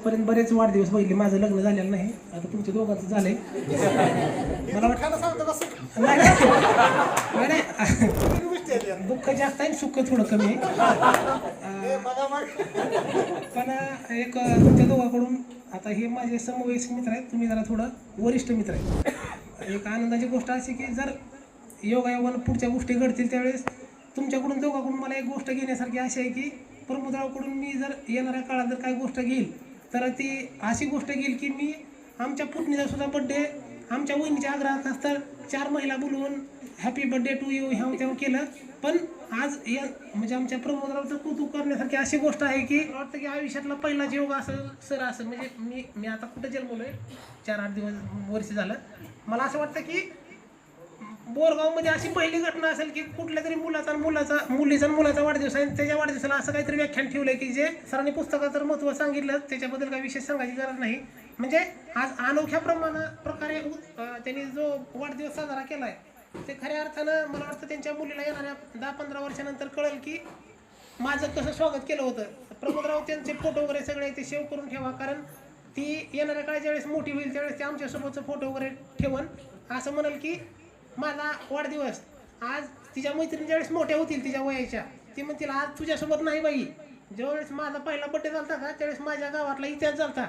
आजपर्यंत बरेच वाढदिवस बघितले, माझं लग्न झालेलं नाही, आता तुमच्या दोघांचं झालंय. मला वाटतं नाही, दुःख जास्त आहे, सुख थोडं कमी आहे. पण एक तुमच्या दोघांकडून आता हे माझे समवयस्क मित्र आहेत, तुम्ही जरा थोडं वरिष्ठ मित्र आहेत. एक आनंदाची गोष्ट अशी की जर योगायोगानं पुढच्या गोष्टी घडतील त्यावेळेस तुमच्याकडून दोघांकडून मला एक गोष्ट घेण्यासारखी अशी आहे की प्रमोदरावकडून मी जर येणाऱ्या काळात जर काही गोष्ट घेईल तर ती अशी गोष्ट घेईल की मी आमच्या पुतणीचा सुद्धा बड्डे आमच्या वहिनीच्या आग्रहात असतं 4 महिला बोलवून हॅपी बड्डे टू यू ह्या तेव्हा केलं. पण आज या म्हणजे आमच्या प्रमोदरावचं कौतुक करण्यासारखी अशी गोष्ट आहे की वाटतं की आयुष्यातला पहिलाच योग असं सर असं म्हणजे मी आता कुठं जन्मलोय 4-8 वर्ष झालं. मला असं वाटतं की बोरगावमध्ये अशी पहिली घटना असेल की कुठल्या तरी मुलीचा वाढदिवस आहे, त्याच्या वाढदिवसाला असं काहीतरी व्याख्यान ठेवलंय की जे सरांनी पुस्तकात तर महत्त्व सांगितलं, त्याच्याबद्दल काही विशेष सांगायची गरज नाही. म्हणजे आज अनोख्या प्रकारे त्यांनी जो वाढदिवस साजरा केलाय ते खऱ्या अर्थानं मला वाटतं त्यांच्या मुलीला येणाऱ्या 10-15 वर्षानंतर कळेल की माझं कसं स्वागत केलं होतं. प्रमोदराव त्यांचे फोटो वगैरे सगळे ते सेव्ह करून ठेवा, कारण ती येणाऱ्या काळाच्या वेळेस मोठी होईल त्यावेळेस ते आमच्यासोबतचं फोटो वगैरे ठेवून असं म्हणाल की माझा वाढदिवस आज तिच्या मैत्रिणीच्या वेळेस मोठ्या होतील तिच्या वयाच्या, ती म्हणतील आज तुझ्यासोबत नाही बाई, ज्यावेळेस माझा पहिला बड्डे झाला का त्यावेळेस माझ्या गावातला इतिहास झाला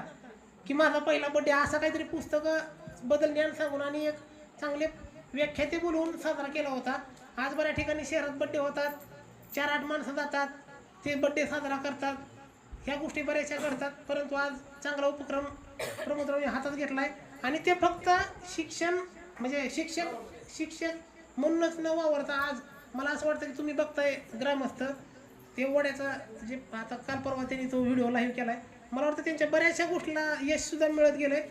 की माझा पहिला बड्डे असा काहीतरी पुस्तकं बदल ज्ञान सांगून आणि एक चांगले व्याख्याते बोलवून साजरा केला होता. आज बऱ्याच ठिकाणी शहरात बड्डे होतात, 4-8 माणसं जातात, ते बड्डे साजरा करतात, ह्या गोष्टी बऱ्याचशा घडतात. परंतु आज चांगला उपक्रम प्रमोदरावने हातात घेतलाय आणि ते फक्त शिक्षण म्हणजे शिक्षक म्हणूनच न वावरता आज मला असं वाटतं की तुम्ही बघताय ग्रामस्थ ते वड्याचा जे आता काल परवा त्यांनी तो व्हिडिओ लाईव्ह केलाय, मला वाटतं त्यांच्या बऱ्याचशा गोष्टीला यश सुद्धा मिळत गेलंय.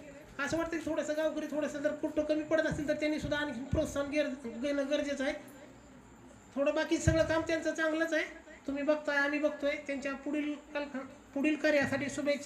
असं वाटतं की थोडंसं गावकरी थोडंसं जर कुठं कमी पडत असेल तर त्यांनी सुद्धा आणखी प्रोत्साहन घेणं गरजेचं आहे. थोडं बाकी सगळं काम त्यांचं चांगलंच आहे, तुम्ही बघताय आम्ही बघतोय. त्यांच्या पुढील कार्यासाठी शुभेच्छा.